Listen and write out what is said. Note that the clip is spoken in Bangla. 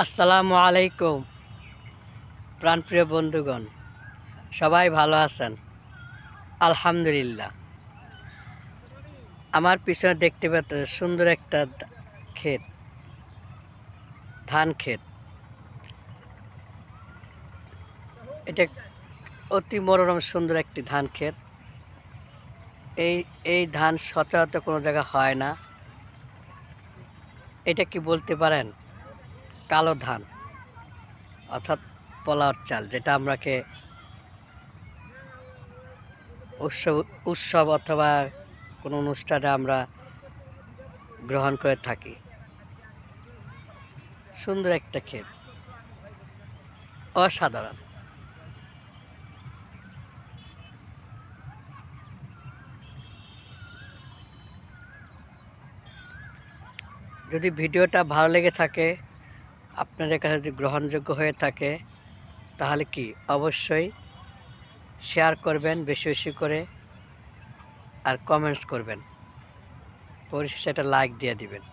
আসসালামু আলাইকুম প্রাণপ্রিয় বন্ধুগণ, সবাই ভালো আছেন? আলহামদুলিল্লাহ। আমার পিছনে দেখতে পাচ্ছেন সুন্দর একটা ক্ষেত, ধান ক্ষেত। এটা অতি মনোরম সুন্দর একটি ধান ক্ষেত। এই এই ধান সচরাচর কোনো জায়গায় হয় না। এটা কি বলতে পারেন? কালো ধান, অর্থাৎ পোলাওর চাল, যেটা আমরাকে উৎসব অথবা কোনো অনুষ্ঠানে আমরা গ্রহণ করে থাকি। সুন্দর একটা ক্ষেত, অসাধারণ। যদি ভিডিওটা ভালো লেগে থাকে, আপনাদের কাছে যদি গ্রহণযোগ্য হয়ে থাকে, তাহলে কি অবশ্যই শেয়ার করবেন বেশি বেশি করে, আর কমেন্টস করবেন, পরিশেষে একটা লাইক দিয়ে দিবেন।